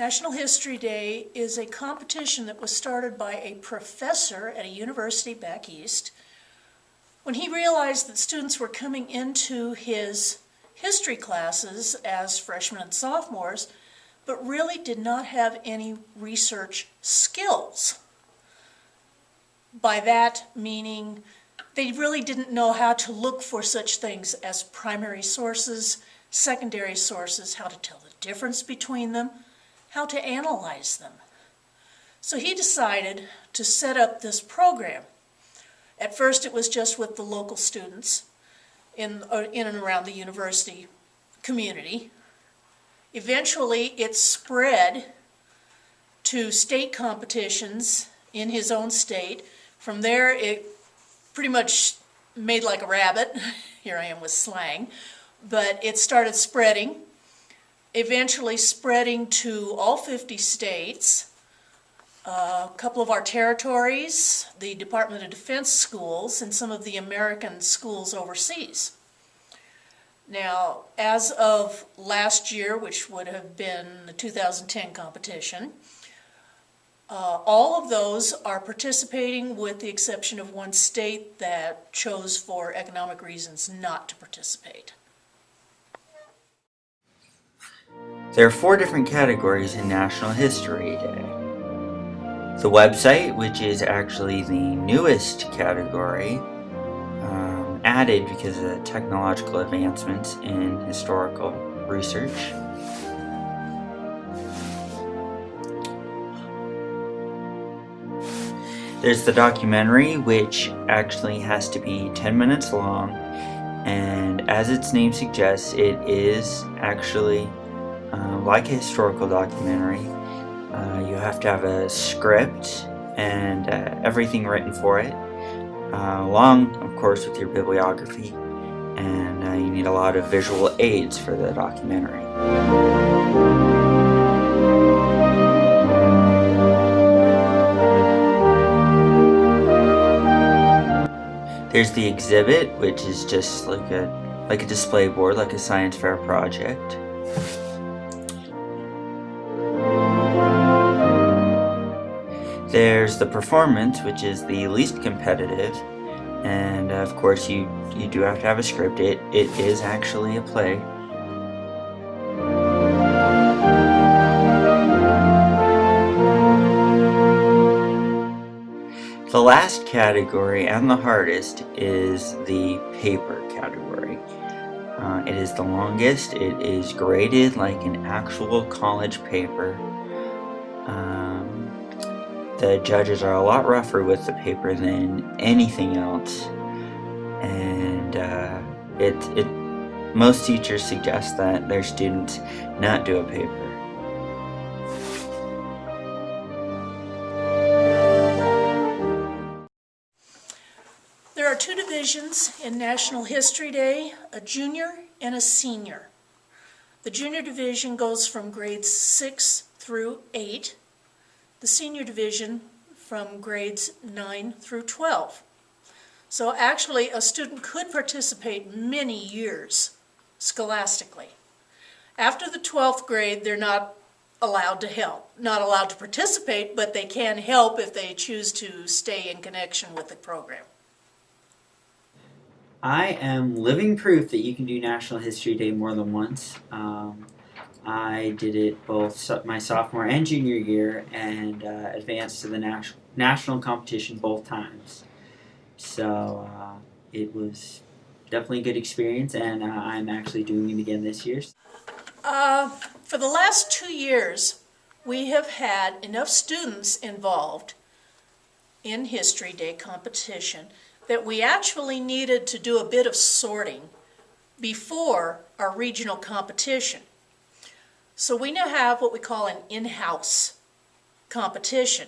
National History Day is a competition that was started by a professor at a university back east when he realized that students were coming into his history classes as freshmen and sophomores, but really did not have any research skills. By that meaning they really didn't know how to look for such things as primary sources, secondary sources, how to tell the difference between them, how to analyze them. So he decided to set up this program. At first it was just with the local students in and around the university community. Eventually it spread to state competitions in his own state. From there it pretty much made like a rabbit. Here I am with slang. But it started spreading, eventually spreading to all 50 states, a couple of our territories, the Department of Defense schools, and some of the American schools overseas. Now, as of last year, which would have been the 2010 competition, all of those are participating with the exception of one state that chose for economic reasons not to participate. There are 4 different categories in National History Day. The website, which is actually the newest category, added because of technological advancements in historical research. There's the documentary, which actually has to be 10 minutes long, and as its name suggests, it is actually like a historical documentary. You have to have a script and everything written for it, along, of course, with your bibliography, and you need a lot of visual aids for the documentary. There's the exhibit, which is just like a display board, like a science fair project. There's the performance, which is the least competitive, and of course you do have to have a script. It is actually a play. The last category, and the hardest, is the paper category. It is the longest. It is graded like an actual college paper. The judges are a lot rougher with the paper than anything else, and most teachers suggest that their students not do a paper. There are 2 divisions in National History Day, a junior and a senior. The junior division goes from grades 6 through 8. The senior division from grades 9 through 12. So actually a student could participate many years scholastically. After the 12th grade, they're not allowed to help, not allowed to participate, but they can help if they choose to stay in connection with the program. I am living proof that you can do National History Day more than once. I did it both my sophomore and junior year, and advanced to the national competition both times. So it was definitely a good experience, and I'm actually doing it again this year. For the last 2 years, we have had enough students involved in History Day competition that we actually needed to do a bit of sorting before our regional competition. So we now have what we call an in-house competition.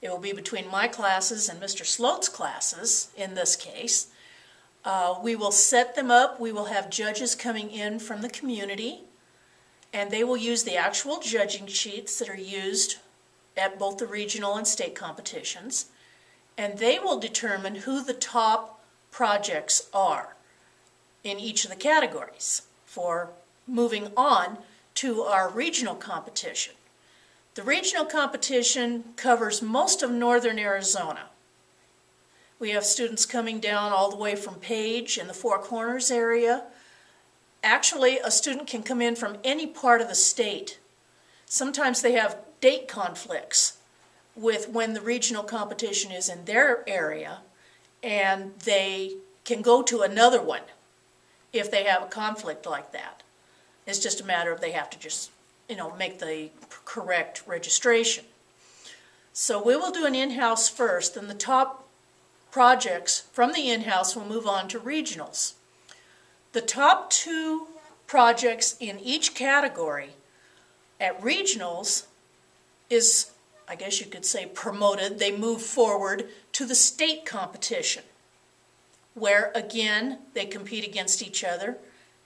It will be between my classes and Mr. Sloat's classes in this case. We will set them up. We will have judges coming in from the community, and they will use the actual judging sheets that are used at both the regional and state competitions, and they will determine who the top projects are in each of the categories for moving on to our regional competition. The regional competition covers most of northern Arizona. We have students coming down all the way from Page and the Four Corners area. Actually, a student can come in from any part of the state. Sometimes they have date conflicts with when the regional competition is in their area, and they can go to another one if they have a conflict like that. It's just a matter of they have to just, make the correct registration. So we will do an in-house first, and the top projects from the in-house will move on to regionals. The top 2 projects in each category at regionals is, I guess you could say, promoted. They move forward to the state competition, where again they compete against each other,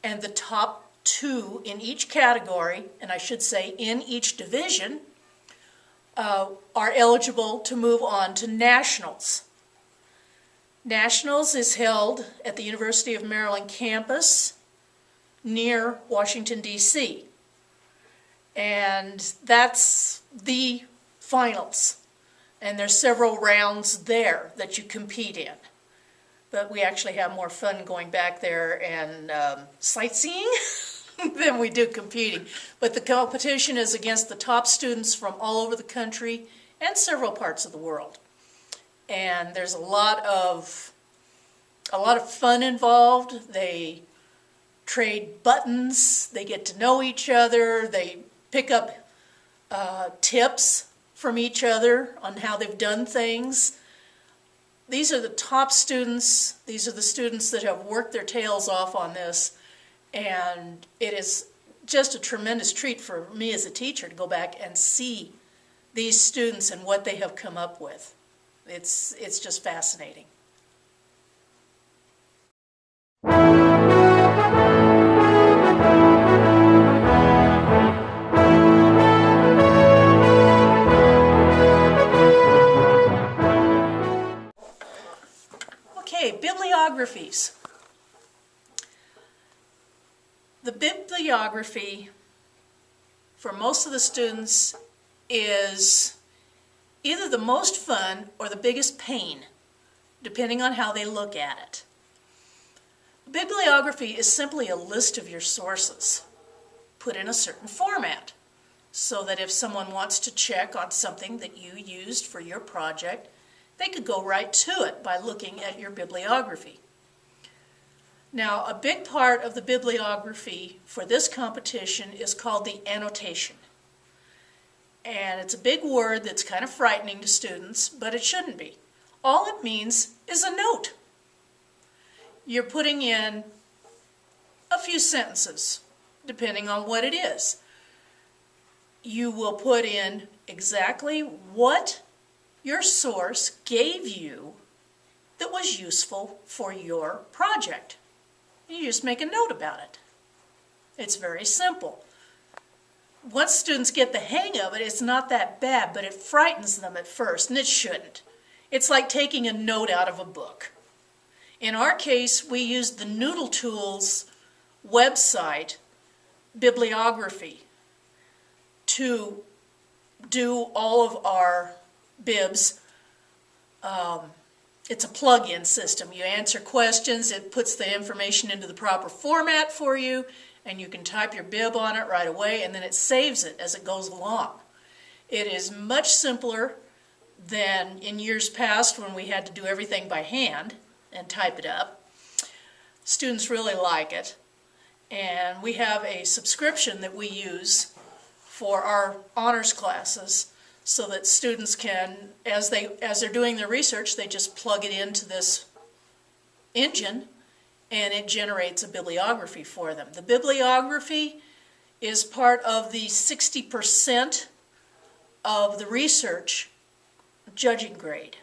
and the top 2 in each category, and I should say in each division, are eligible to move on to nationals. Nationals is held at the University of Maryland campus near Washington, D.C. And that's the finals. And there's several rounds there that you compete in. But we actually have more fun going back there and sightseeing than we do competing. But the competition is against the top students from all over the country and several parts of the world. And there's a lot of fun involved. They trade buttons, they get to know each other, they pick up tips from each other on how they've done things. These are the top students. These are the students that have worked their tails off on this, and it is just a tremendous treat for me as a teacher to go back and see these students and what they have come up with. It's just fascinating. Okay, bibliographies. The bibliography for most of the students is either the most fun or the biggest pain, depending on how they look at it. Bibliography is simply a list of your sources put in a certain format, so that if someone wants to check on something that you used for your project, they could go right to it by looking at your bibliography. Now, a big part of the bibliography for this competition is called the annotation. And it's a big word that's kind of frightening to students, but it shouldn't be. All it means is a note. You're putting in a few sentences, depending on what it is. You will put in exactly what your source gave you that was useful for your project. You just make a note about it. It's very simple. Once students get the hang of it, it's not that bad, but it frightens them at first, and it shouldn't. It's like taking a note out of a book. In our case, we used the Noodle Tools website bibliography to do all of our bibs. It's a plug-in system. You answer questions, it puts the information into the proper format for you, and you can type your bib on it right away, and then it saves it as it goes along. It is much simpler than in years past when we had to do everything by hand and type it up. Students really like it, and we have a subscription that we use for our honors classes, so that students can, as they're doing their research, they just plug it into this engine and it generates a bibliography for them. The bibliography is part of the 60% of the research judging grade.